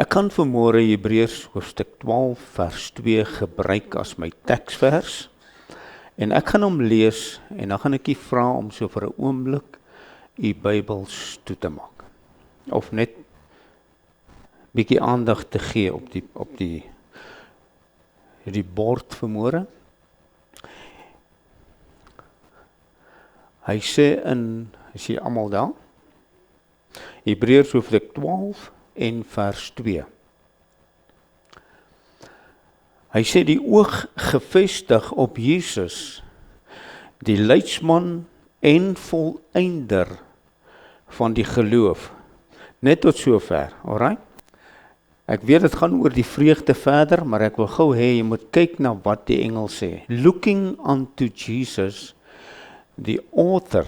Ek kan vanmôre Hebreërs hoofstuk 12 vers 2 gebruik as my teksvers. En ek gaan hom lees en dan gaan ek u vra om so vir 'n oomblik u Bybels toe te maak. Of net bietjie aandag te gee op die bord vanmôre. Hy sê is jy almal daar? Hebreërs hoofstuk 12 en vers 2. Hy sê die oog gefestig op Jesus, die leidsman en volëinder van die geloof. Net tot sover, alright? Ek weet dit gaan oor die vreugde verder, maar ek wil gou hê jy moet kyk na wat die engel sê. Looking unto Jesus, the author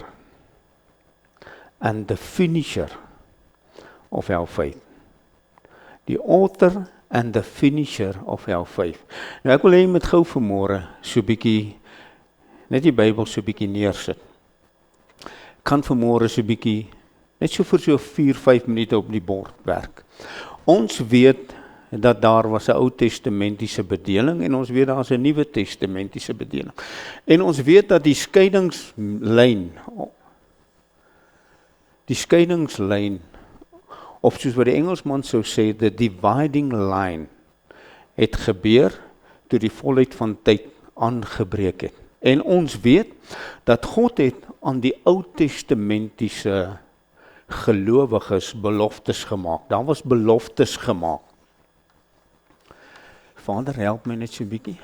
and the finisher of our faith. The author and the finisher of our faith. Nou ek wil hê jy moet gou vanmôre so bietjie, net die Bybel so bietjie neersit. Kan vanmôre so bietjie, net so vir so 4-5 minute op die bord werk. Ons weet dat daar was 'n Ou Testamentiese bedeling en ons weet daar is 'n Nuwe Testamentiese bedeling. En ons weet dat die scheidingslyn, of soos wat die Engelsman sou sê, the dividing line, het gebeur toe die volheid van tyd aangebreek het. En ons weet dat God het aan die Ou Testamentiese gelowiges beloftes gemaak. Daar was beloftes gemaak. Vader, help my net so 'n bietjie.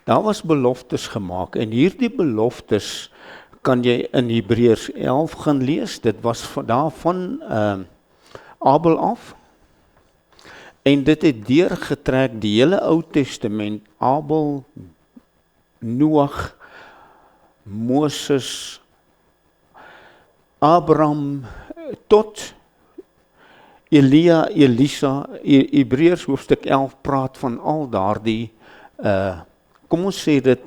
Daar was beloftes gemaak en hierdie beloftes kan jy in Hebreërs 11 gaan lees. Dit was daarvan Abel af. En dit het deurgetrek die hele Ou Testament, Abel, Noag, Moses, Abraham, tot Elia, Elisa. Hebreërs hoofstuk 11 praat van al daardie, kom ons sê dit,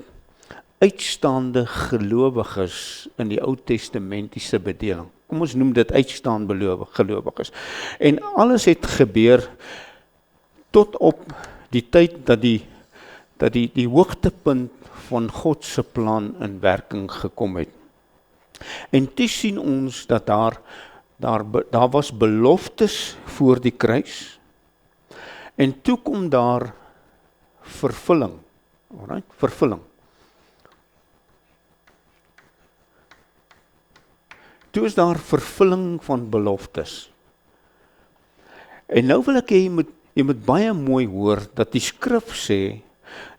uitstaande gelowiges in die Ou Testamentiese bedeling. Kom ons noem dit uitstaande gelowiges. En alles het gebeur tot op die tyd dat die hoogtepunt van God se plan in werking gekom het. En toe sien ons dat daar was beloftes voor die kruis. En toe kom daar vervulling. Alright, vervulling. Toe is daar vervulling van beloftes. En nou wil ek hê jy moet baie mooi hoor dat die skrif sê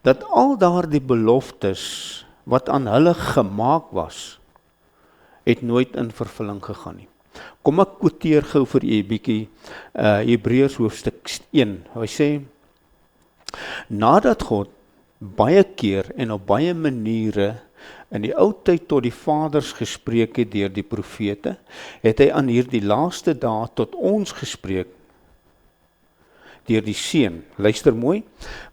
dat al daardie beloftes wat aan hulle gemaak was, het nooit in vervulling gegaan nie. Kom ek quoteer gou vir u 'n bietjie Hebreërs hoofstuk 1. Hy sê, nadat God baie keer en op baie maniere in die ou tyd tot die vaders gespreek het deur die profete, het hy aan hierdie laaste dae tot ons gespreek deur die Seun. Luister mooi,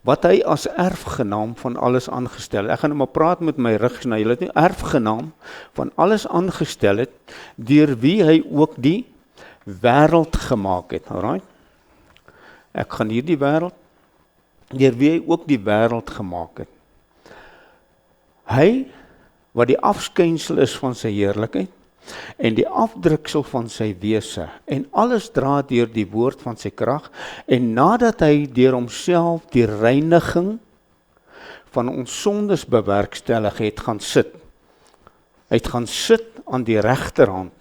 wat hy as erfgenaam van alles aangestel het. Ek gaan nou maar praat met my rug na julle, nie erfgenaam van alles aangestel het, deur wie hy ook die wêreld gemaak het. Alright? Ek gaan hierdie wêreld, deur wie hy ook die wêreld gemaak het. Hy wat die afskynsel is van sy heerlikheid en die afdruksel van sy wese en alles dra deur die woord van sy krag en nadat hy deur homself die reiniging van ons sondes bewerkstellig het gaan sit. Hy het gaan sit aan die regterhand.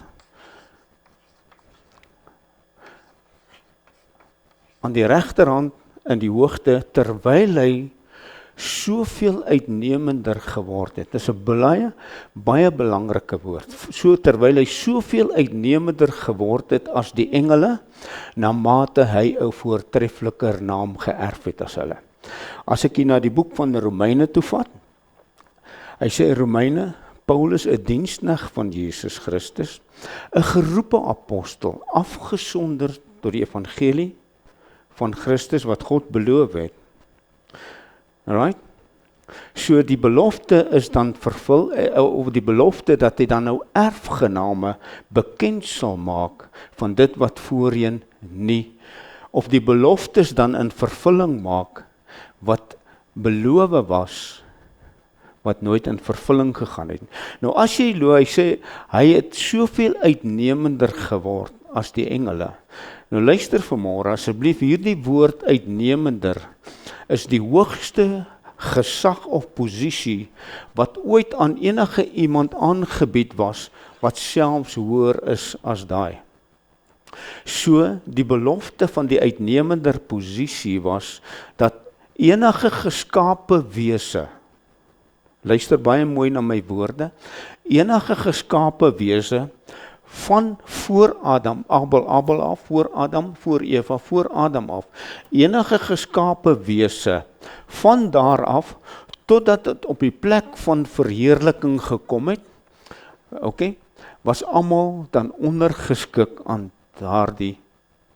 Aan die regterhand in die hoogte terwyl hy soveel uitnemender geword het. Dit is 'n baie belangrike woord. So terwyl hy soveel uitnemender geword het as die engele, na mate hy 'n voortreffeliker naam geërf het as hulle. As ek hier na die boek van die Romeine toe vat, hy sê Romeine, Paulus 'n diensknegt van Jesus Christus, 'n geroepe apostel, afgesonder tot die evangelie van Christus wat God beloof het. Alright? So die belofte is dan vervul, of die belofte dat hy dan nou erfgename bekend sal maak van dit wat voorheen nie of die beloftes dan in vervulling maak, wat beloof was, wat nooit in vervulling gegaan het. Nou as jy hy sê, hy het soveel uitnemender geword as die engele. Nou luister vanmôre, asseblief, hierdie woord uitnemender is die hoogste gesag of posisie wat ooit aan enige iemand aangebied was, wat selfs hoër is as daai. So, die belofte van die uitnemender posisie was, dat enige geskape wese, luister baie mooi na my woorde, enige geskape wese, van voor Adam, Abel af, voor Adam, voor Eva, voor Adam af, enige geskape wese, van daar af, totdat het op die plek van verheerliking gekom het, was almal dan ondergeskik aan daardie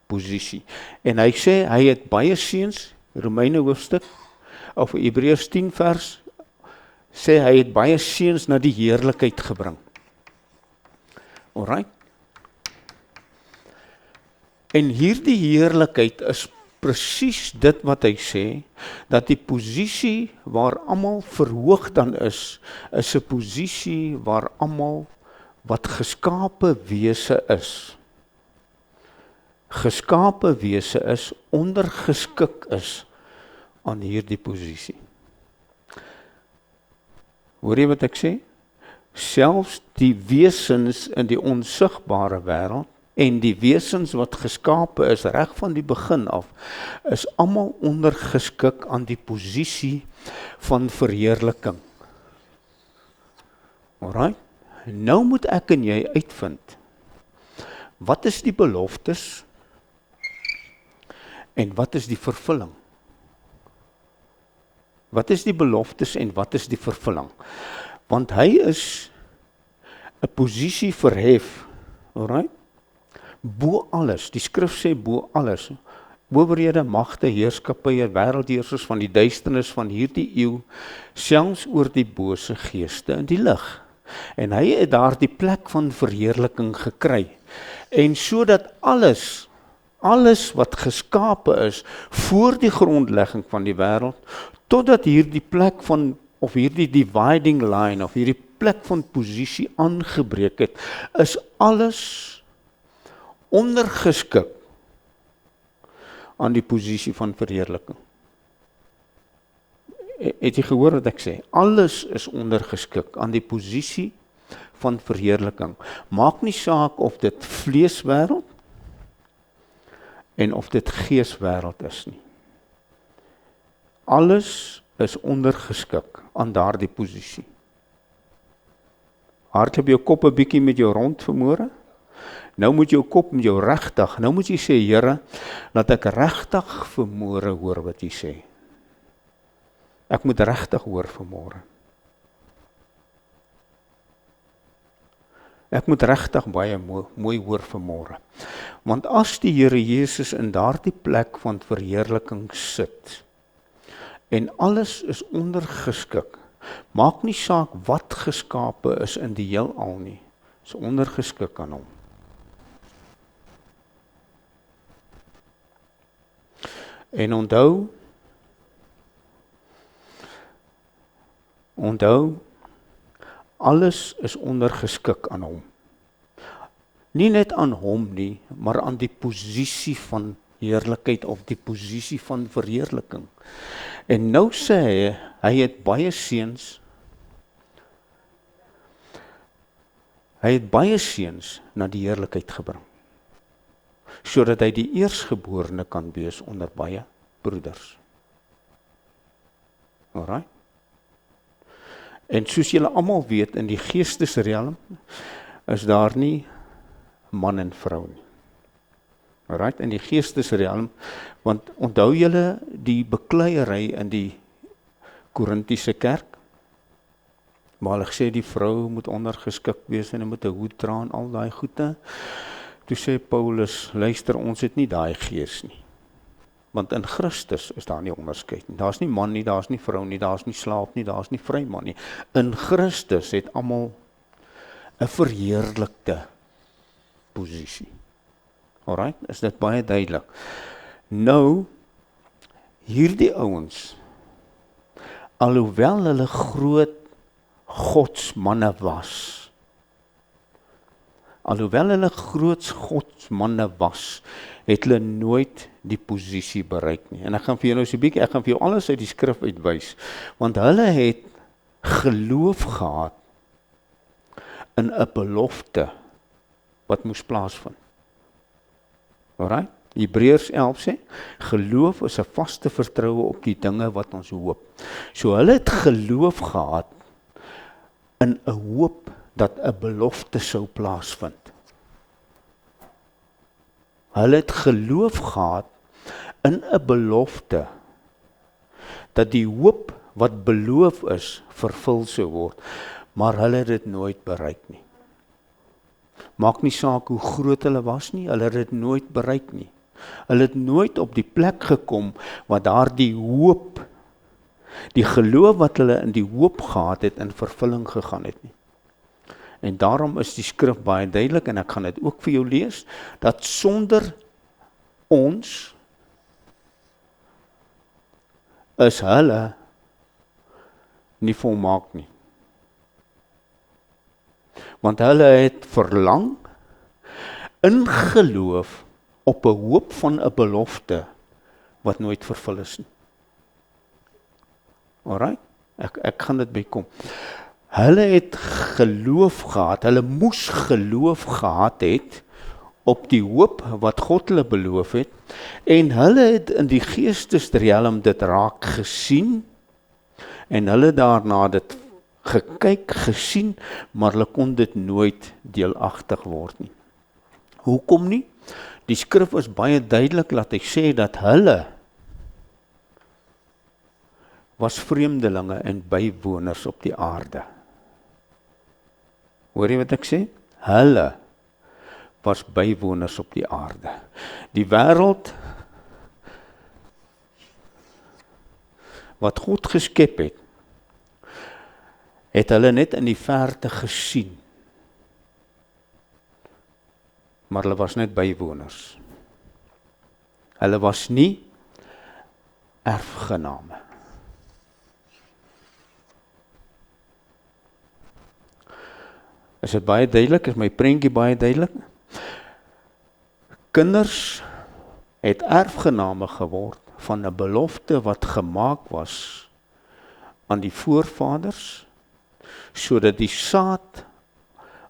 posisie. En hy sê, hy het baie seuns, Romeine hoofstuk, of Hebreërs 10 vers, sê hy het baie seuns na die heerlikheid gebring. Alright? En hierdie heerlikheid is presies dit wat hy sê, dat die posisie waar almal verhoog dan is 'n posisie waar almal wat geskape wese is, ondergeskik is aan hierdie posisie. Hoor jy wat ek sê? Selfs die wesens in die onsigbare wêreld en die wesens wat geskape is reg van die begin af, is almal ondergeskik aan die posisie van verheerliking. Alright? Nou moet ek en jy uitvind, wat is die beloftes en wat is die vervulling? Wat is die beloftes en wat is die vervulling? Want hy is 'n posisie verhef, alright? Bo alles, die skrif sê bo alles, owerhede, magte, heerskappye, wêreldheersers van die duisternis van hierdie eeu, selfs oor die bose geeste in die lig. En hy het daar die plek van verheerliking gekry. En sodat alles wat geskape is, voor die grondlegging van die wêreld, totdat hierdie plek van, of hierdie dividing line, of hierdie plek van posisie aangebreek het, is alles ondergeskik aan die posisie van verheerliking. Het jy gehoor wat ek sê? Alles is ondergeskik aan die posisie van verheerliking. Maak nie saak of dit vleeswêreld en of dit geeswêreld is nie. Alles is ondergeskik aan daardie posisie. Hardloop jou kop 'n bietjie met jou rond vanmôre. Nou moet jou kop met jou regtig. Nou moet jy sê, Here, laat ek regtig vanmôre hoor wat jy sê. Ek moet regtig hoor vanmôre. Ek moet regtig baie mooi hoor vanmôre. Want as die Here Jesus in daardie plek van verheerliking sit, en alles is ondergeskik, maak nie saak wat geskape is in die heelal nie, is ondergeskik aan hom. En onthou, alles is ondergeskik aan hom. Nie net aan hom nie, maar aan die posisie van heerlikheid of die posisie van verheerliking. En nou sê hy het baie seuns. Hy het baie seuns na die heerlikheid gebring, sodat hy die eersgeborene kan wees onder baie broeders. Alright? En soos julle almal weet, in die geestesrealm is daar nie man en vrou nie. Alright? In die geestesrealm, want onthou julle die bekleierery in die Korintiese kerk, maar hulle gesê die vrou moet ondergeskik wees en hy moet 'n hoed dra en al daai goede. Toe sê Paulus, luister, ons het nie daai gees nie. Want in Christus is daar nie onderskeid nie. Daar's nie man nie, daar's nie vrou nie, daar's nie slaaf nie, daar's nie vryman nie. In Christus het almal 'n verheerlikte posisie. Alright, is dit baie duidelik. Nou, hierdie ouens, alhoewel hulle groot godsmanne was, het hulle nooit die posisie bereik nie. En ek gaan vir jou nou so 'n bietjie, ek gaan vir jou alles uit die skrif uitwys, want hulle het geloof gehad in 'n belofte wat moes plaasvind. Alright? Hebreërs 11 sê, geloof is 'n vaste vertroue op die dinge wat ons hoop. So hulle het geloof gehad in 'n hoop dat 'n belofte sou plaasvind. Hulle het geloof gehad in 'n belofte dat die hoop wat beloof is, vervul sou word, maar hulle het dit nooit bereik nie. Maak nie saak hoe groot hulle was nie, hulle het dit nooit bereik nie. Hulle het nooit op die plek gekom wat daar die hoop, die geloof wat hulle in die hoop gehad het, in vervulling gegaan het nie. En daarom is die skrif baie duidelik, en ek gaan dit ook vir jou lees, dat sonder ons is hulle nie volmaak nie. Want hulle het verlang in geloof op 'n hoop van 'n belofte wat nooit vervul is nie. Alright? Ek gaan dit bykom. Hulle het geloof gehad, hulle moes geloof gehad het op die hoop wat God hulle beloof het, en hulle het in die geestesriem dit raak gesien, en hulle daarna dit gekyk, gesien, maar hulle kon dit nooit deelagtig word nie. Hoekom nie? Die skrif is baie duidelik, laat hy sê dat hulle was vreemdelinge en bywoners op die aarde. Hoor jy wat ek sê? Hulle was bywoners op die aarde. Die wêreld wat God geskep het hulle net in die verte gesien. Maar hulle was net bywoners. Hulle was nie erfgename. Is dit baie duidelik? Is my prentjie baie duidelik? Kinders het erfgename geword van 'n belofte wat gemaak was aan die voorvaders, sodat die saad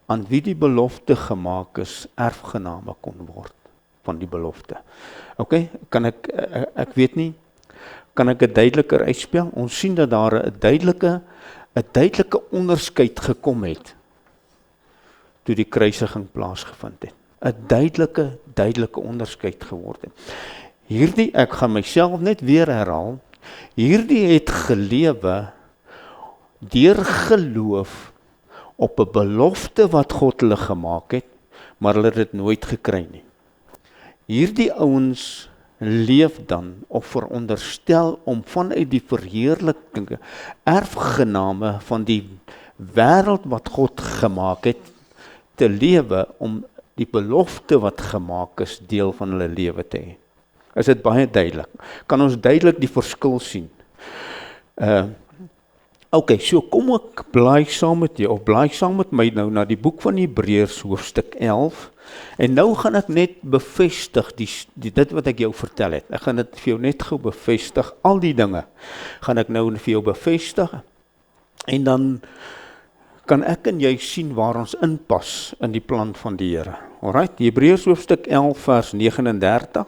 aan wie die belofte gemaak is, erfgename kon word van die belofte. OK, kan ek weet nie, kan ek dit duideliker uitspel? Ons sien dat daar 'n duidelike onderskeid gekom het toe die kruisiging plaasgevind het. 'n duidelike onderskeid geword het. Hierdie, ek gaan myself net weer herhaal, hierdie het gelewe deur geloof op 'n belofte wat God hulle gemaak het, maar hulle het dit nooit gekry nie. Hierdie ouens leef dan of veronderstel om vanuit die verheerliking erfgename van die wêreld wat God gemaak het, te lewe om die belofte wat gemaak is deel van hulle lewe te hê. Is dit baie duidelik? Kan ons duidelik die verskil sien? OK, so kom ek blaai saam met jou, of blaai saam met my nou na die boek van Hebreërs hoofstuk 11, en nou gaan ek net bevestig dit wat ek jou vertel het. Ek gaan dit vir jou net gou bevestig, al die dinge gaan ek nou vir jou bevestig, en dan kan ek en jy sien waar ons inpas in die plan van die Here. Alright, Hebreërs hoofstuk 11 vers 39.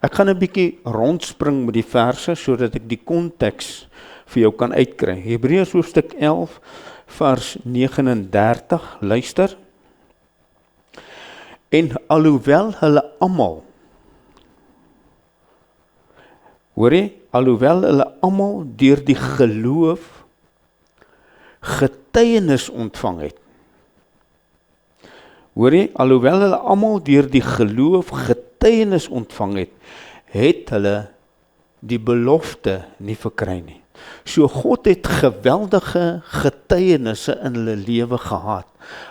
Ek gaan 'n bietjie rondspring met die verse sodat ek die konteks vir jou kan uitkry. Hebreërs hoofstuk 11 vers 39. Luister. En alhoewel hulle almal, hoor jy, alhoewel hulle almal deur die geloof getuienis ontvang het. Hoor jy, alhoewel hulle almal deur die geloof getuienis ontvang het, het hulle die belofte nie verkry nie. So God het geweldige getuienisse in hulle lewe gehad.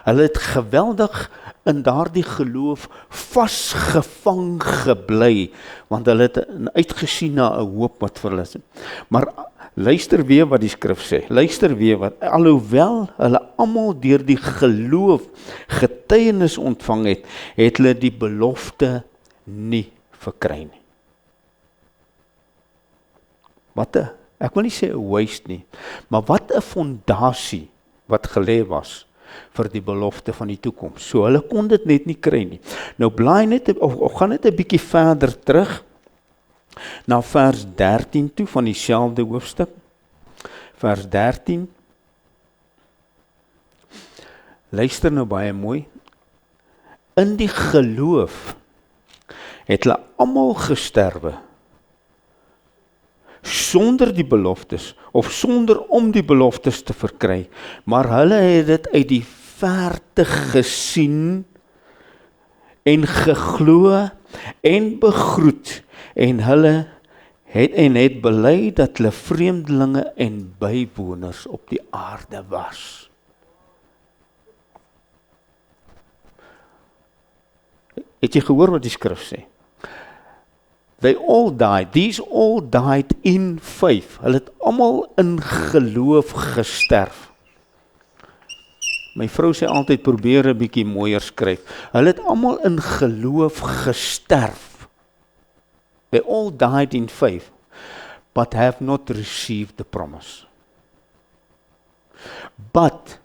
Hulle het geweldig in daardie geloof vasgevang gebly, want hulle het uitgesien na 'n hoop wat vir hulle is. Maar luister weer wat die skrif sê, luister weer wat, alhoewel hulle almal deur die geloof getuienis ontvang het, het hulle die belofte nie verkry nie. Ek wil nie sê 'n waste nie, maar wat 'n fondasie wat gelê was vir die belofte van die toekoms. So hulle kon dit net nie kry nie. Nou blaai net, of gaan net 'n bietjie verder terug, na vers 13 toe van dieselfde hoofstuk. Vers 13. Luister nou baie mooi. In die geloof het hulle almal gesterwe, sonder die beloftes, of sonder om die beloftes te verkry, maar hulle het dit uit die verte gesien, en geglo, en begroet, en hulle het bely dat hulle vreemdelinge en bywoners op die aarde was. Het jy gehoor wat die skrif sê? They all died, these all died in faith. Hulle het almal in geloof gesterf. My vrou sê altyd, probeer 'n bietjie mooier skryf. Hulle het almal in geloof gesterf. They all died in faith, but have not received the promise. But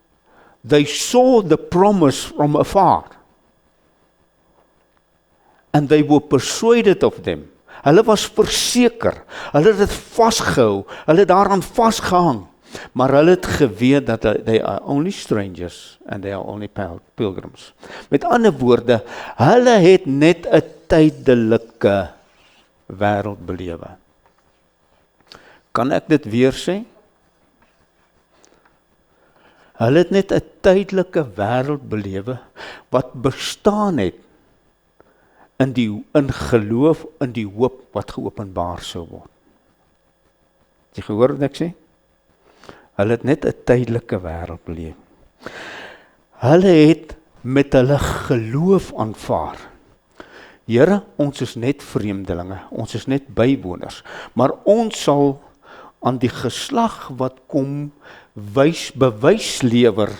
they saw the promise from afar, and they were persuaded of them. Hulle was verseker, hulle het dit vasgehou, hulle het daaraan vasgehang, maar hulle het geweet dat they are only strangers and they are only pilgrims. Met ander woorde, hulle het net 'n tydelike wêreld belewe. Kan ek dit weer sê? Hulle het net 'n tydelike wêreld belewe wat bestaan het in geloof, in die hoop wat geopenbaar sou word. Het jy gehoor wat ek sê? Hulle het net 'n tydelike wêreld beleef. Hulle het met hulle geloof aanvaar. Here, ons is net vreemdelinge, ons is net bywoners, maar ons sal aan die geslag wat kom bewys lewer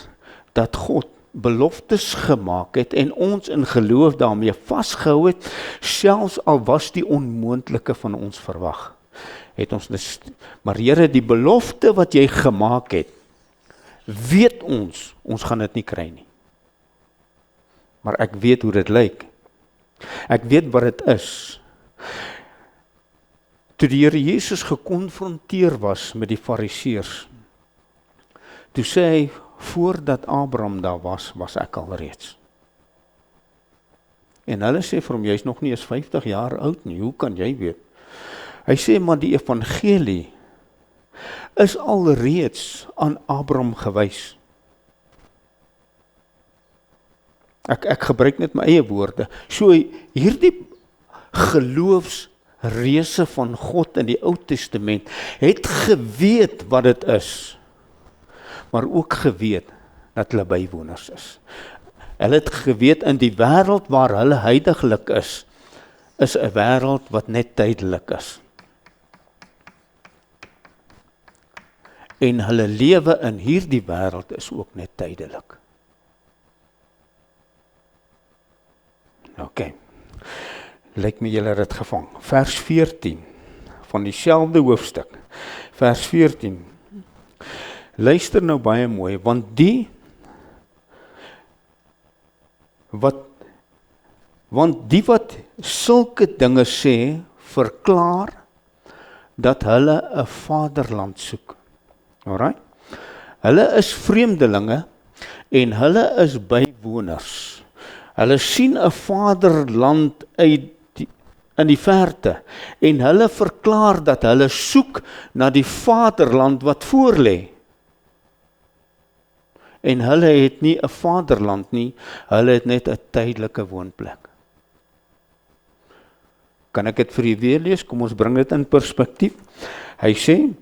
dat God beloftes gemaak het en ons in geloof daarmee vasgehou het, selfs al was die onmoontlike van ons verwag. Het ons maar Here, die belofte wat jy gemaak het, weet ons gaan dit nie kry nie. Maar ek weet hoe dit lyk. Ek weet wat dit is. Toe die Here Jesus gekonfronteer was met die Fariseërs, toe sê hy, voordat Abraham daar was ek al reeds. En hulle sê vir hom, jy is nog nie eens 50 jaar oud nie, hoe kan jy weet? Hy sê, maar die evangelie is al reeds aan Abraham gewys. Ek gebruik net my eie woorde. So hierdie geloofsreëse van God in die Ou Testament het geweet wat dit is, maar ook geweet dat hulle bywoners is. Hulle het geweet in die wêreld waar hulle huidiglik is 'n wêreld wat net tydelik is. En hulle lewe in hierdie wêreld is ook net tydelik. OK. Lyk my julle het dit gevang. Vers 14 van dieselfde hoofstuk. Vers 14. Luister nou baie mooi, want die wat sulke dinge sê, verklaar dat hulle 'n vaderland soek. Alright? Hulle is vreemdelinge en hulle is bywoners. Hulle sien 'n vaderland in die verte en hulle verklaar dat hulle soek na die vaderland wat voor lê. En hulle het nie 'n vaderland nie, hulle het net 'n tydelike woonplek. Kan ek dit vir u weer lees? Kom ons bring dit in perspektief. Hy sê,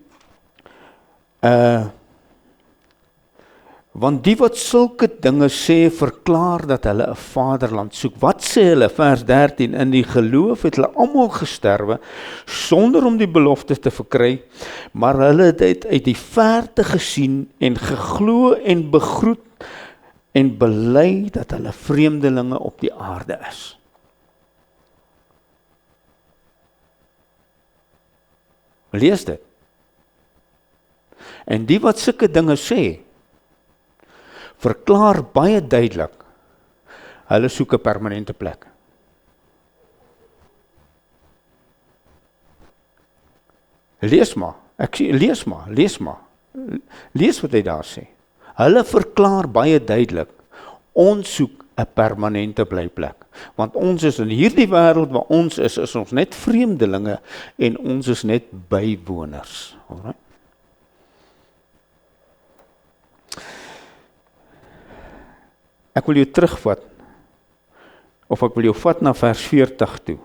Want die wat sulke dinge sê, verklaar dat hulle 'n vaderland soek. Wat sê hulle? Vers 13, in die geloof het hulle almal gesterwe, sonder om die belofte te verkry, maar hulle het dit uit die verte gesien en geglo en begroet en bely dat hulle vreemdelinge op die aarde is. Lees dit. En die wat sulke dinge sê, verklaar baie duidelik, hulle soek 'n permanente plek. Lees maar, lees wat hy daar sê. Hulle verklaar baie duidelik, ons soek 'n permanente blyplek. Want ons is in hierdie wêreld waar ons is ons net vreemdelinge en ons is net bywoners. Alright? Ek wil jou terugvat, of ek wil jou vat na vers 40 toe.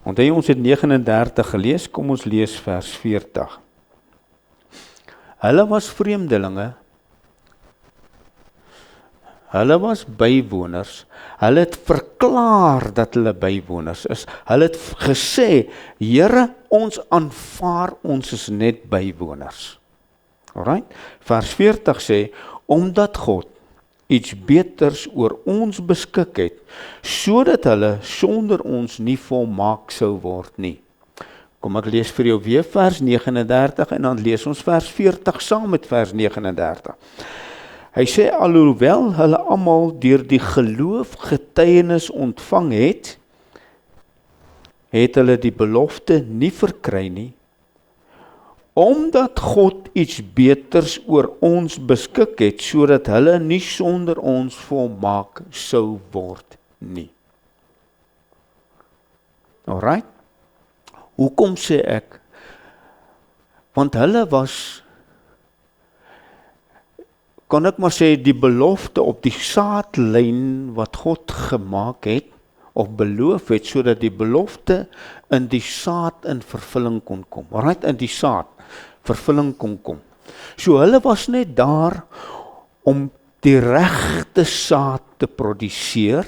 Onthou ons het 39 gelees, kom ons lees vers 40. Hulle was vreemdelinge, hulle was bywoners, hulle het verklaar dat hulle bywoners is, hulle het gesê, Here, ons aanvaar, ons is net bywoners. Alright? Vers 40 sê, omdat God iets beters oor ons beskik het, sodat hulle sonder ons nie volmaak sou word nie. Kom ek lees vir jou weer vers 39 en dan lees ons vers 40 saam met vers 39. Hy sê, alhoewel hulle almal deur die geloof getuienis ontvang het, het hulle die belofte nie verkry nie, omdat God iets beters oor ons beskik het, sodat hulle nie sonder ons volmaak sou word nie. Alright? Hoekom sê ek? Want hulle was, kan ek maar sê, die belofte op die saadlyn wat God gemaak het, of beloof het, sodat die belofte in die saad in vervulling kon kom. Alright, in die saad vervulling kon kom. So hulle was net daar om die regte saad te produseer,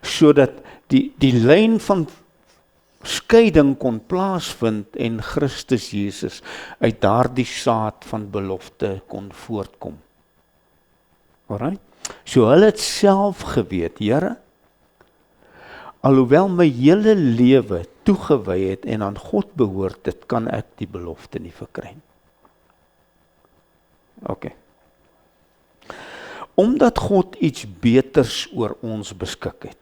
sodat die lyn van skeiding kon plaasvind en Christus Jesus uit daardie saad van belofte kon voortkom. Alright? So hulle het self geweet, Here, alhoewel my hele lewe toegewy het en aan God behoort, dit kan ek die belofte nie verkry. Okay. Omdat God iets beters oor ons beskik het.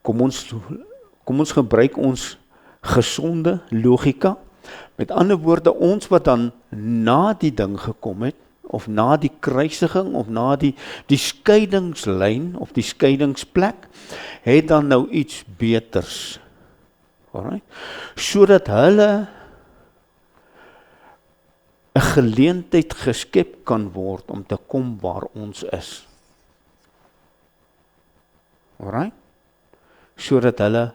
Kom ons gebruik ons gesonde logika. Met ander woorde, ons wat dan na die ding gekom het, of na die kruisiging, of na die skeidingslyn, of die skeidingsplek, het dan nou iets beters. Alright? Sodat hulle 'n geleentheid geskep kan word om te kom waar ons is. Alright? Sodat hulle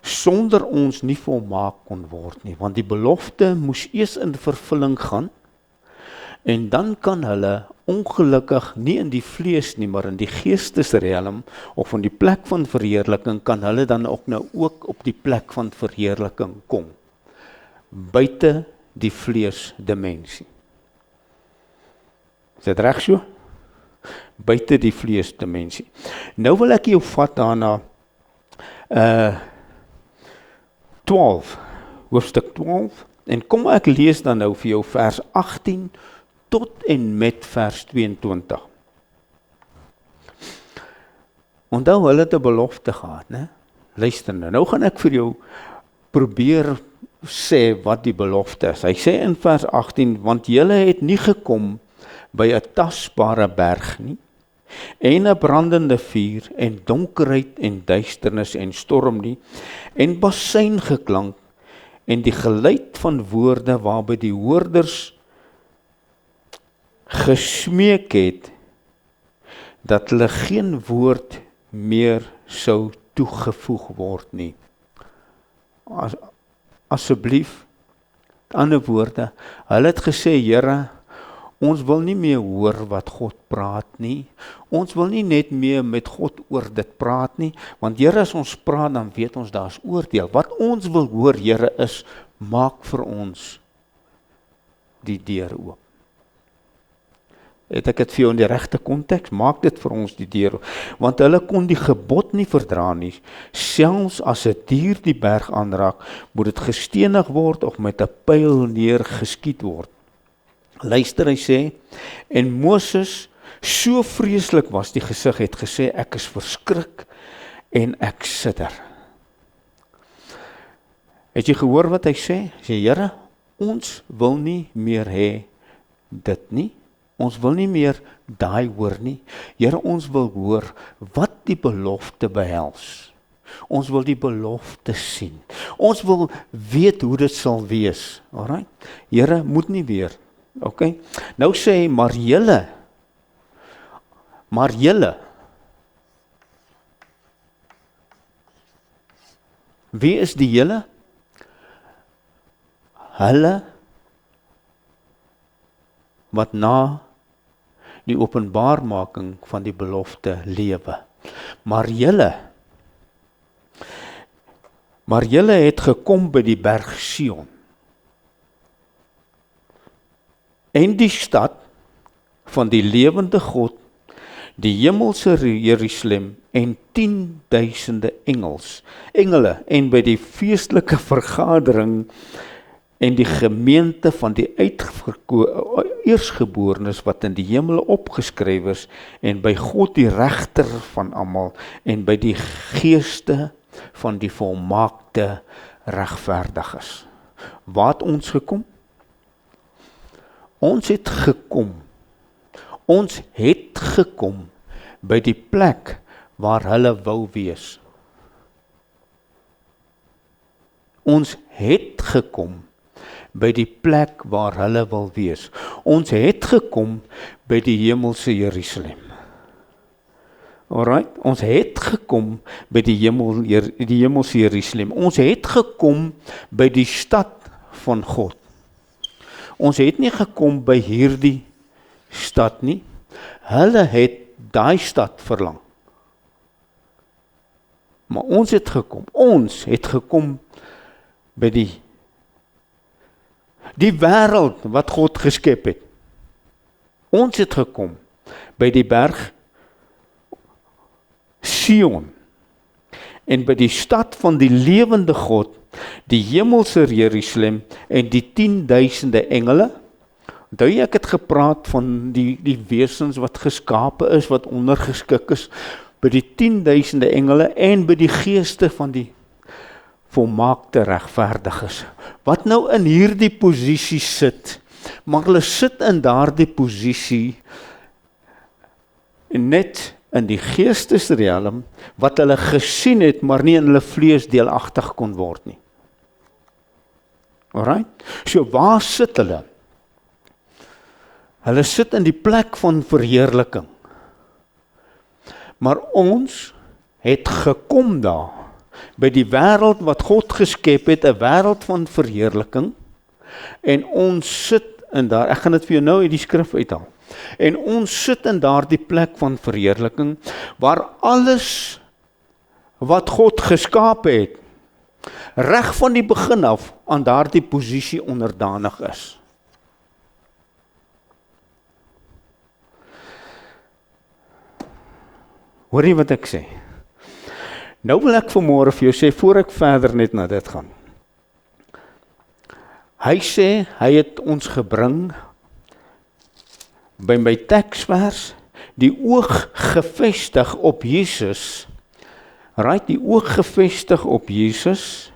sonder ons nie volmaak kon word nie, want die belofte moes eers in vervulling gaan, en dan kan hulle ongelukkig nie in die vlees nie, maar in die geestesrealm, of in die plek van verheerliking, kan hulle dan ook nou ook op die plek van verheerliking kom, buite die vleesdimensie. Is dit reg so? Buite die vleesdimensie. Nou wil ek jou vat daarna 12, hoofstuk 12, en kom ek lees dan nou vir jou vers 18 tot en met vers 22. Onthou, hulle het 'n belofte gehad, né? Luister nou gaan ek vir jou probeer sê wat die belofte is. Hy sê in vers 18, want julle het nie gekom by 'n tasbare berg nie, en 'n brandende vuur, en donkerheid, en duisternis, en storm nie, en basseingeklank, en die geluid van woorde waarby die hoorders gesmeek het, dat hulle geen woord meer sou toegevoeg word nie. Asseblief, ander woorde, hulle het gesê, Here, ons wil nie meer hoor wat God praat nie. Ons wil nie net meer met God oor dit praat nie, want Here, as ons praat, dan weet ons daar is oordeel. Wat ons wil hoor, Here, is, maak vir ons die deur oop. Het ek dit vir jou in die regte konteks? Maak dit vir ons die deur oop. Want hulle kon die gebod nie verdra nie. Selfs as 'n dier die berg aanraak, moet dit gestenig word of met 'n pyl neergeskiet word. Luister, hy sê, en Moses, so vreeslik was die gesig, het gesê, ek is verskrik en ek sidder. Het jy gehoor wat hy sê? Hy sê, Here, ons wil nie meer hê dit nie. Ons wil nie meer daai hoor nie. Here, ons wil hoor wat die belofte behels. Ons wil die belofte sien. Ons wil weet hoe dit sal wees. Alright? Here, moet nie weer. Okay? Nou sê hy, maar julle, wie is die julle? Hulle wat na die openbaarmaking van die belofte lewe. Maar julle het gekom by die berg Sion. En die stad van die lewende God, die hemelse Jerusalem en 10.000 engele, en by die feestelike vergadering en die gemeente van die eersgeborenes wat in die hemel opgeskryf is, en by God die regter van almal, en by die geeste van die volmaakte regverdiges. Waar het ons gekom? Ons het gekom by die plek waar hulle wou wees. Ons het gekom by die plek waar hulle wil wees. Ons het gekom by die hemelse Jerusalem. Alright, ons het gekom by die hemelse Jerusalem. Ons het gekom by die stad van God. Ons het nie gekom by hierdie stad nie. Hulle het daai stad verlang. Maar ons het gekom by die wêreld wat God geskep het. Ons het gekom by die berg Sion en by die stad van die lewende God, die hemelse Jerusalem en die 10.000 engele. Onthou jy, ek het gepraat van die wesens wat geskape is, wat ondergeskik is, by die 10.000 engele en by die geeste van die volmaakte regverdiges, wat nou in hierdie posisie sit, maar hulle sit in daardie posisie net in die geestesrealm, wat hulle gesien het, maar nie in hulle vlees deelagtig kon word nie. Alright? So waar sit hulle? Hulle sit in die plek van verheerliking. Maar ons het gekom daar, by die wêreld wat God geskep het, 'n wêreld van verheerliking, en ons sit in daar, ek gaan dit vir jou nou uit die skrif uithaal, en ons sit in daardie plek van verheerliking, waar alles wat God geskaap het, reg van die begin af aan daardie posisie onderdanig is. Hoor jy wat ek sê? Nou wil ek vanmôre vir jou sê, voor ek verder net na dit gaan. Hy sê, hy het ons gebring by my teksvers, die oog gefestig op Jesus, right, die oog gefestig op Jesus,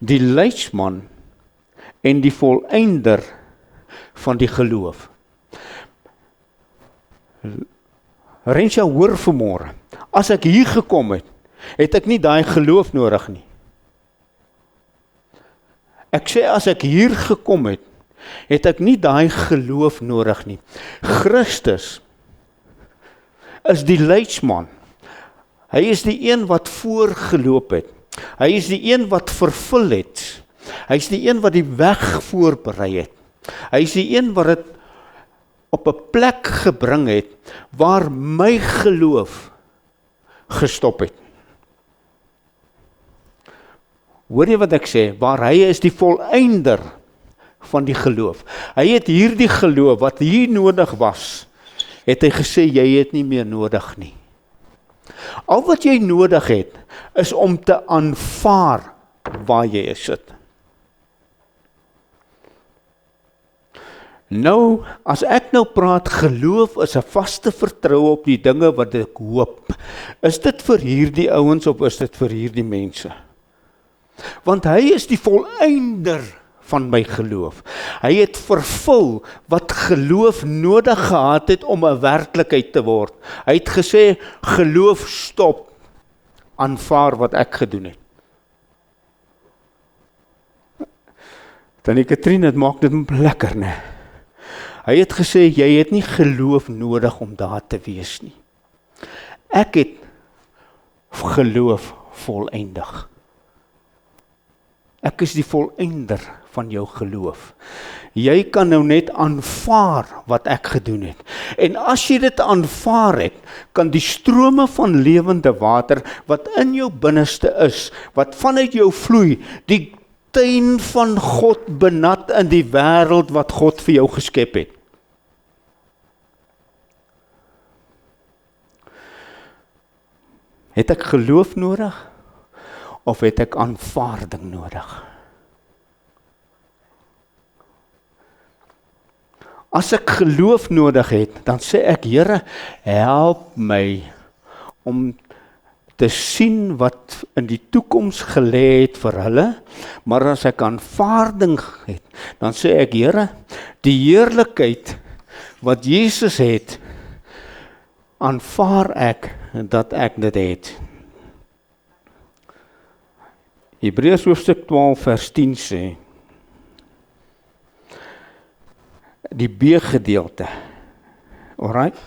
die leidsman en die volëinder van die geloof. Rensja, hoor vanmôre, as ek hier gekom het ek nie daai geloof nodig nie. Ek sê, as ek hier gekom het ek nie daai geloof nodig nie. Christus is die leidsman. Hy is die een wat voorgeloop het. Hy is die een wat vervul het. Hy is die een wat die weg voorberei het. Hy is die een wat dit op 'n plek gebring het, waar my geloof gestop het. Hoor jy wat ek sê? Waar hy is die volëinder van die geloof. Hy het hierdie geloof, wat hier nodig was, het hy gesê, jy het nie meer nodig nie. Al wat jy nodig het, is om te aanvaar waar jy sit. Nou, as ek nou praat, geloof is 'n vaste vertroue op die dinge wat ek hoop. Is dit vir hierdie ouens of is dit vir hierdie mense? Want hy is die volëinder van my geloof. Hy het vervul wat geloof nodig gehad het om 'n werklikheid te word. Hy het gesê, geloof stop, aanvaar wat ek gedoen het. Tannie Katrine, dit maak dit lekker, né? Hy het gesê, jy het nie geloof nodig om daar te wees nie. Ek het geloof volëindig. Ek is die volëinder van jou geloof. Jy kan nou net aanvaar wat ek gedoen het. En as jy dit aanvaar het, kan die strome van lewende water, wat in jou binneste is, wat vanuit jou vloei, die tuin van God benat in die wêreld wat God vir jou geskep het. Het ek geloof nodig? Of het ek aanvaarding nodig? As ek geloof nodig het, dan sê ek, Here, help my om te sien wat in die toekoms gelê het vir hulle, maar as ek aanvaarding het, dan sê ek, Here, die heerlikheid wat Jesus het, aanvaar ek dat ek dit het. Hebreërs hoofstuk 12 vers 10 sê, die B-gedeelte, alright?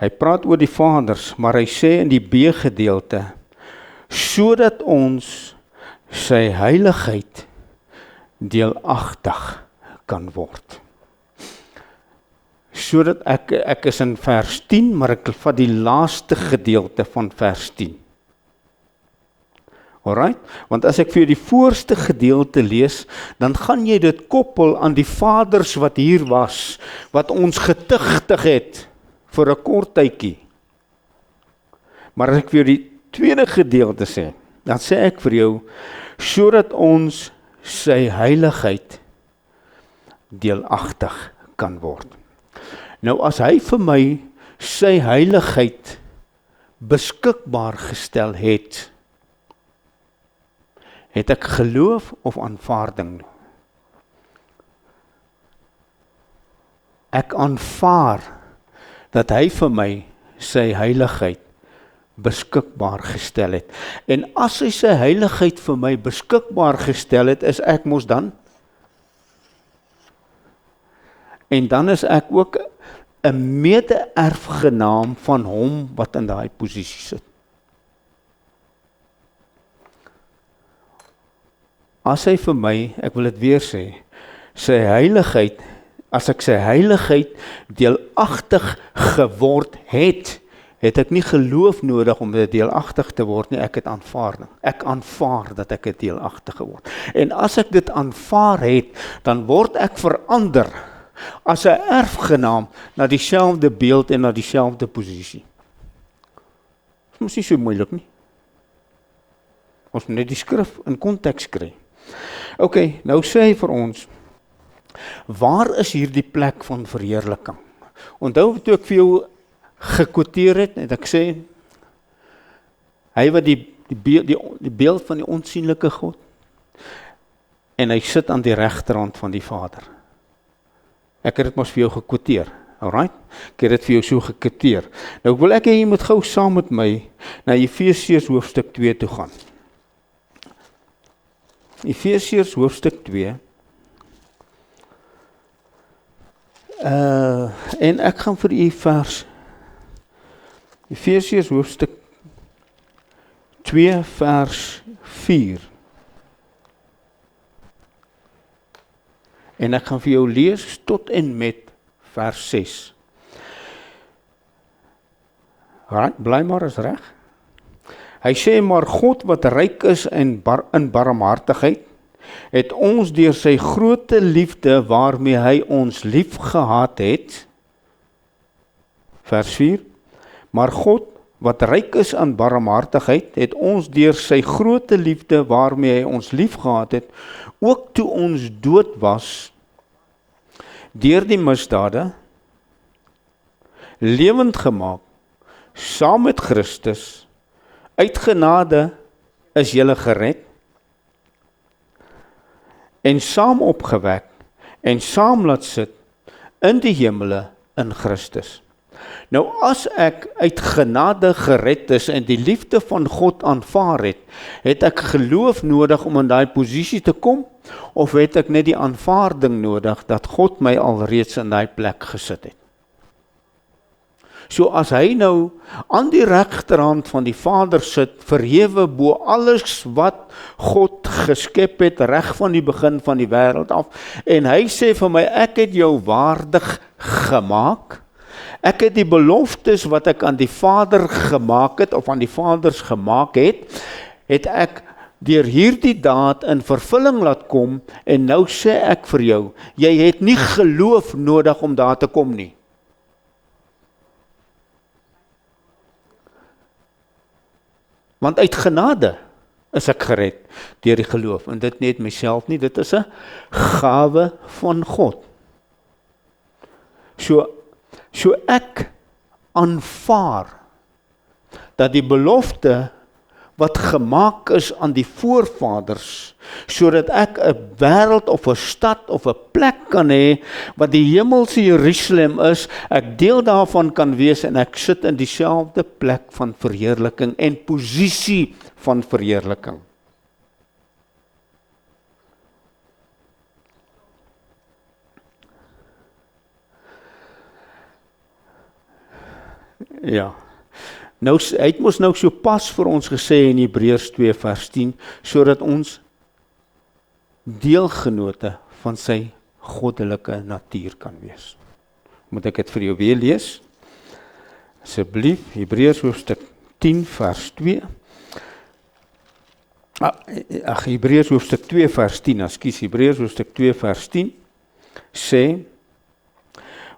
Hy praat oor die vaders, maar hy sê in die B-gedeelte, sodat ons sy heiligheid deelagtig kan word. Sodat ek is in vers 10, maar ek vat die laaste gedeelte van vers 10. Alright? Want as ek vir jou die voorste gedeelte lees, dan gaan jy dit koppel aan die vaders wat hier was, wat ons getuigtig het vir 'n kort tydjie. Maar as ek vir jou die tweede gedeelte sê, dan sê ek vir jou, sodat ons sy heiligheid deelagtig kan word. Nou as hy vir my sy heiligheid beskikbaar gestel het, het ek geloof of aanvaarding? Ek aanvaar dat hy vir my sy heiligheid beskikbaar gestel het. En as hy sy heiligheid vir my beskikbaar gestel het, is ek mos dan? En dan is ek ook 'n mede-erfgenaam van hom wat in daai posisie sit. As hy vir my, ek wil dit weer sê, sy heiligheid, as ek sy heiligheid deelagtig geword het, het ek nie geloof nodig om dit deelagtig te word nie, ek het aanvaarding. Ek aanvaar dat ek dit deelagtig geword. En as ek dit aanvaar het, dan word ek verander as 'n erfgenaam na dieselfde beeld en na dieselfde posisie. Dit is nie so moeilik nie. Ons moet net die skrif in konteks kry. Ok, nou sê hy vir ons, waar is hierdie plek van verheerliking? Onthou toe ek vir jou gekwoteer het, en ek sê, hy wat die beeld van die onsienlike God, en hy sit aan die regterhand van die Vader. Ek het dit mos vir jou gekwoteer, alright? Ek het dit vir jou so gekwoteer. Nou wil ek hê jy moet gou saam met my na Efesiërs hoofstuk 2 toe gaan. Efesiërs hoofstuk 2. En ek gaan vir u vers Efesiërs hoofstuk 2 vers 4. En ek gaan vir jou lees tot en met vers 6. Right, bly maar is reg. Hy sê, maar God wat ryk is in barmhartigheid, het ons deur sy groote liefde waarmee hy ons lief gehad het, vers 4, maar God wat ryk is aan barmhartigheid, het ons deur sy groote liefde waarmee hy ons lief gehad het, ook toe ons dood was, deur die misdade, lewend gemaak, saam met Christus, uit genade is julle gered, en saam opgewek, en saam laat sit, in die hemele in Christus. Nou as ek uit genade gered is, en die liefde van God aanvaar het, het ek geloof nodig om in daai posisie te kom, of het ek net die aanvaarding nodig, dat God my alreeds in daai plek gesit het. So as hy nou aan die regterhand van die Vader sit, verhewe bo alles wat God geskep het, reg van die begin van die wêreld af, en hy sê vir my, ek het jou waardig gemaak, ek het die beloftes wat ek aan die Vader gemaak het, of aan die Vaders gemaak het ek deur hierdie daad in vervulling laat kom, en nou sê ek vir jou, jy het nie geloof nodig om daar te kom nie. Want uit genade is ek gered deur die geloof, en dit net myself nie, dit is 'n gawe van God. So ek aanvaar dat die belofte wat gemaak is aan die voorvaders, sodat ek 'n wêreld of 'n stad of 'n plek kan hê, wat die hemelse Jerusalem is, ek deel daarvan kan wees, en ek sit in dieselfde plek van verheerliking en posisie van verheerliking. Ja. Nou, hy het mos nou so pas vir ons gesê in Hebreërs 2 vers 10, sodat ons deelgenote van sy goddelike natuur kan wees. Moet ek dit vir jou weer lees? Asseblief, Hebreërs hoofstuk 10 vers 2. Hebreërs hoofstuk 2 vers 10, Hebreërs hoofstuk 2 vers 10 sê,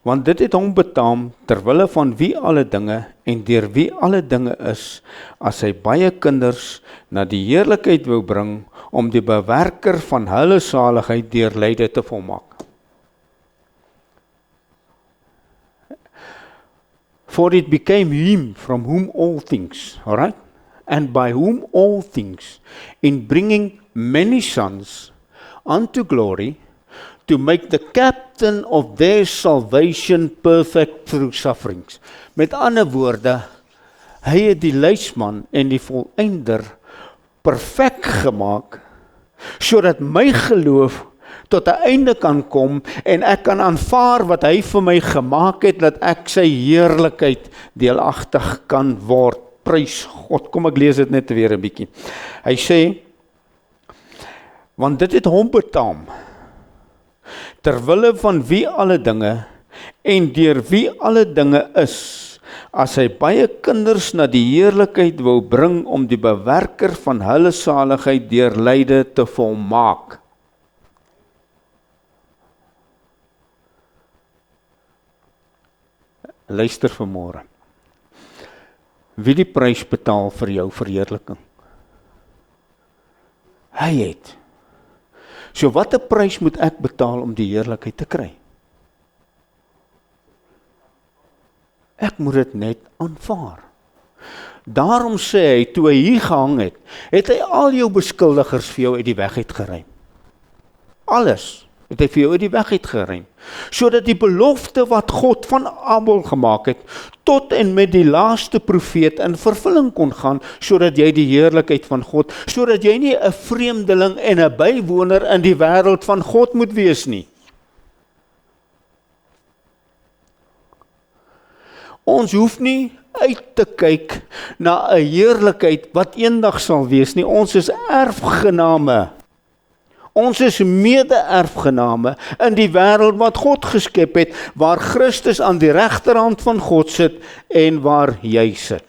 want dit het hom betaam terwille van wie alle dinge en deur wie alle dinge is, as hy baie kinders na die heerlikheid wou bring, om die bewerker van hulle saligheid deur lyde te volmaak. For it became him from whom all things, all right? And by whom all things, in bringing many sons unto glory, to make the captain of their salvation perfect through sufferings. Met ander woorde, hy het die leidsman en die volëinder perfek gemaak, sodat my geloof tot 'n einde kan kom, en ek kan aanvaar wat hy vir my gemaak het, dat ek sy heerlikheid deelagtig kan word. Prys God. Kom ek lees dit net weer 'n bietjie. Hy sê, want dit het hom betaam, terwille van wie alle dinge, en deur wie alle dinge is, as hy baie kinders na die heerlikheid wou bring, om die bewerker van hulle saligheid deur lyde te volmaak. Luister vanmôre. Wie die prys betaal vir jou verheerliking? Hy het. So watter prys moet ek betaal om die heerlikheid te kry? Ek moet dit net aanvaar. Daarom sê hy, toe hy hier gehang het, het hy al jou beskuldigers vir jou uit die weg uitgeruim. Alles het hy vir jou uit die weg uitgeruim. Sodat die belofte wat God van Abel gemaak het, tot en met die laaste profeet in vervulling kon gaan, sodat jy die heerlikheid van God, sodat jy nie 'n vreemdeling en 'n bywoner in die wêreld van God moet wees nie. Ons hoef nie uit te kyk na 'n heerlikheid wat eendag sal wees nie. Ons is erfgename. Ons is mede-erfgename in die wêreld wat God geskep het, waar Christus aan die regterhand van God sit en waar jy sit.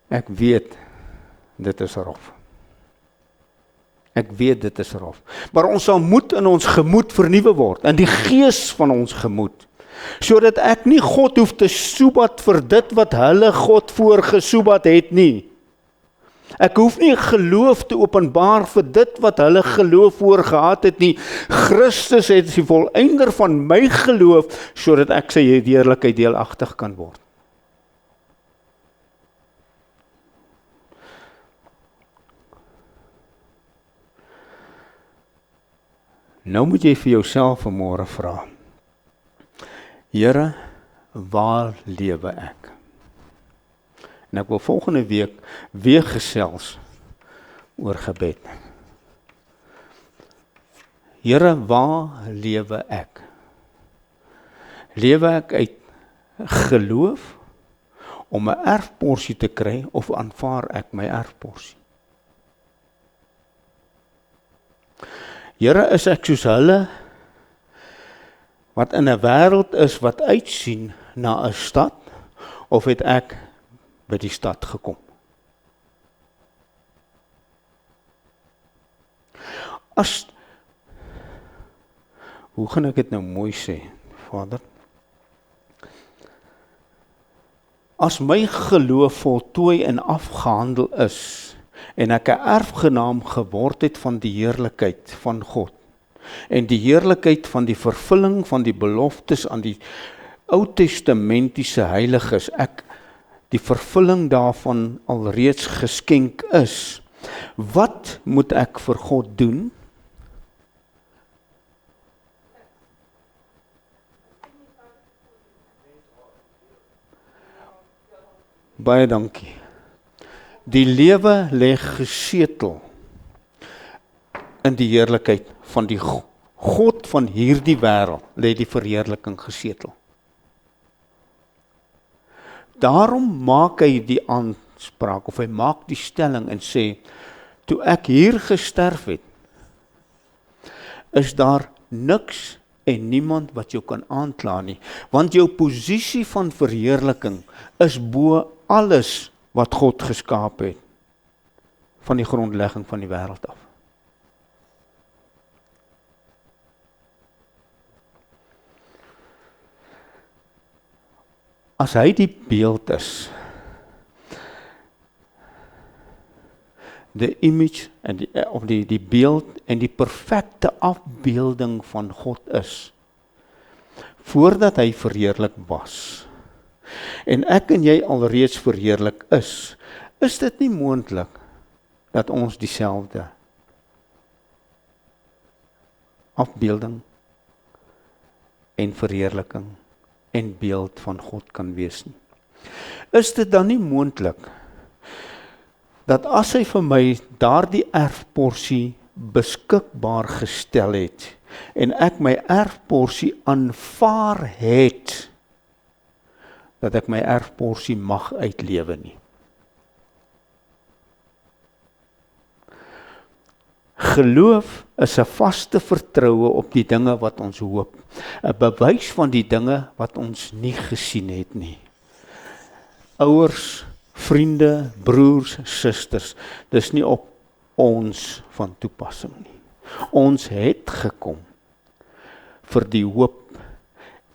Ek weet, dit is rof. Ek weet dit is rof. Maar ons sal moet in ons gemoed vernuwe word, in die gees van ons gemoed, sodat ek nie God hoef te soebat vir dit wat hulle God voorgesoebat het nie. Ek hoef nie geloof te openbaar vir dit wat hulle geloof voorgehad het nie. Christus het die volëinder van my geloof, sodat ek sy heerlikheid deelagtig kan word. Nou moet jy vir jouself vanmôre vra, Here, waar lewe ek? En ek wil volgende week weer gesels oor gebed. Here, waar lewe ek? Lewe ek uit geloof om 'n erfporsie te kry, of aanvaar ek my erfporsie? Here, is ek soos hulle wat in 'n wêreld is wat uitsien na 'n stad, of het ek by die stad gekom? Hoe gaan ek dit nou mooi sê, Vader? As my geloof voltooi en afgehandel is, en ek 'n erfgenaam geword het van die heerlikheid van God, en die heerlikheid van die vervulling van die beloftes aan die Ou Testamentiese heiliges, ek die vervulling daarvan alreeds geskenk is, wat moet ek vir God doen? Baie dankie. Die lewe lê gesetel in die heerlikheid van die God van hierdie wêreld, lê die verheerliking gesetel. Daarom maak hy die aanspraak, of hy maak die stelling en sê, toe ek hier gesterf het, is daar niks en niemand wat jou kan aankla nie, want jou posisie van verheerliking is bo alles wat God geskaap het, van die grondlegging van die wêreld af. As hy die beeld is, the image en die beeld en die perfekte afbeelding van God is, voordat hy verheerlik was, en ek en jy alreeds verheerlik is dit nie moontlik dat ons dieselfde afbeelding en verheerliking en beeld van God kan wees nie. Is dit dan nie moontlik dat as hy vir my daardie erfporsie beskikbaar gestel het en ek my erfporsie aanvaar het, dat ek my erfporsie mag uitlewe nie? Geloof is 'n vaste vertroue op die dinge wat ons hoop, 'n bewys van die dinge wat ons nie gesien het nie. Ouers, vriende, broers, susters, dis nie op ons van toepassing nie. Ons het gekom vir die hoop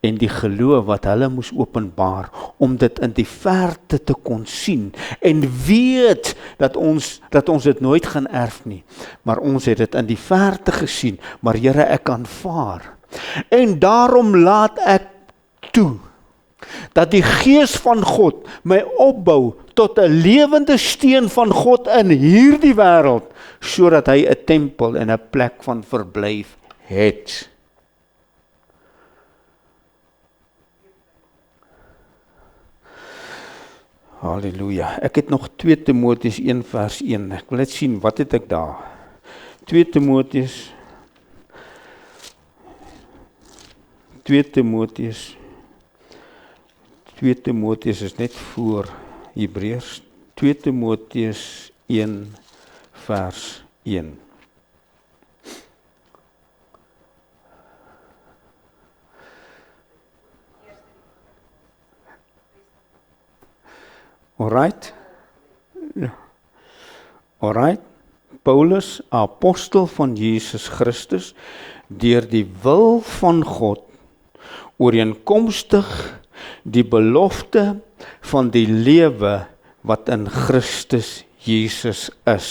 en die geloof wat hulle moes openbaar, om dit in die verte te kon sien, en weet dat ons dit nooit gaan erf nie, maar ons het dit in die verte gesien, maar Here, ek aanvaar, en daarom laat ek toe, dat die Gees van God my opbou tot 'n lewende steen van God in hierdie wêreld, sodat hy 'n tempel en 'n plek van verblyf het. Halleluja. Ek het nog 2 Timoteus 1 vers 1. Ek wil net sien, wat het ek daar? 2 Timoteus 2 2 Timoteus is net voor Hebreërs, 2 Timoteus 1 vers 1. Alright? Alright? Paulus, apostel van Jesus Christus, deur die wil van God, ooreenkomstig die belofte van die lewe wat in Christus Jesus is.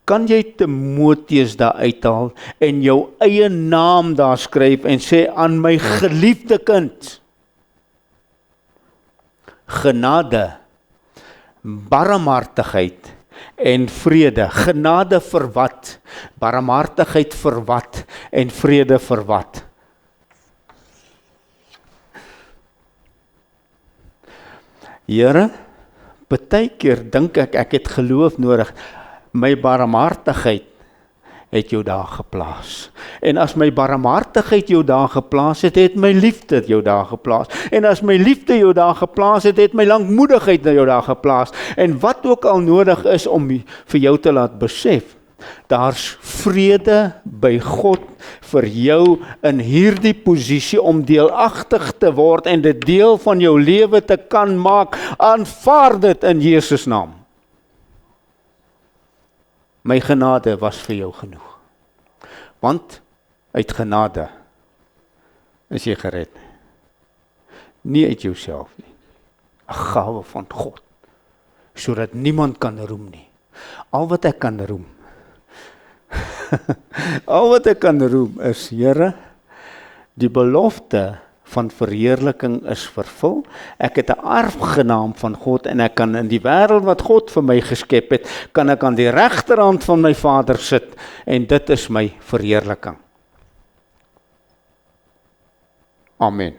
Kan jy Timoteus daar uithaal en jou eie naam daar skryf en sê aan my geliefde kind, genade, barmhartigheid en vrede. Genade vir wat? Barmhartigheid vir wat? En vrede vir wat? Here, partykeer dink ek het geloof nodig. My barmhartigheid het jou daar geplaas. En as my barmhartigheid jou daar geplaas het, het my liefde jou daar geplaas. En as my liefde jou daar geplaas het, het my lankmoedigheid jou daar geplaas. En wat ook al nodig is om vir jou te laat besef, daar's vrede by God vir jou in hierdie posisie om deelagtig te word en dit deel van jou lewe te kan maak. Aanvaar dit in Jesus naam. My genade was vir jou genoeg. Want uit genade is jy gered. Nie uit jouself nie. 'n Gawe van God. Sodat niemand kan roem nie. Al wat ek kan roem. Al wat ek kan roem is, Here, die belofte van verheerliking is vervul. Ek het 'n erfgenaam van God en ek kan in die wêreld wat God vir my geskep het, kan ek aan die regterhand van my Vader sit en dit is my verheerliking. Amen.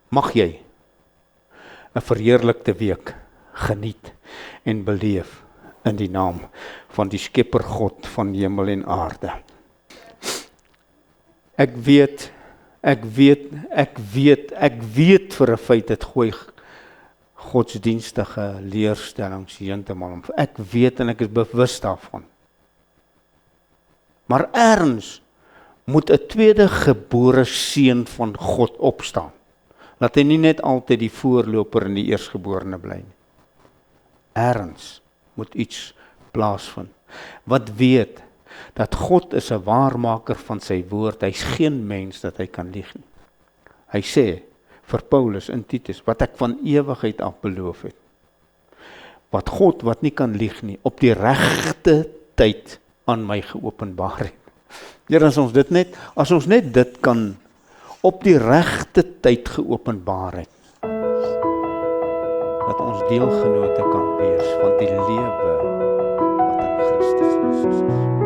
Mag jy 'n verheerlikte week geniet en beleef in die naam van die Skepper God van hemel en aarde. Ek weet vir 'n feit dit gooi godsdienstige leerstellings heeltemal. Ek weet en ek is bewus daarvan. Maar erns moet 'n tweede gebore seun van God opstaan. Laat hy nie net altyd die voorloper en die eersgeborene bly nie. Erns moet iets plaasvind. Wat weet dat God is 'n waarmaker van sy woord. Hy's geen mens dat hy kan lieg nie. Hy sê vir Paulus in Titus, wat ek van ewigheid af beloof het. Wat God, wat nie kan lieg nie, op die regte tyd aan my geopenbaar het. Here, as ons net dit kan op die regte tyd geopenbaar het, dat ons deelgenote kan wees van die lewe wat in Christus Jesus is.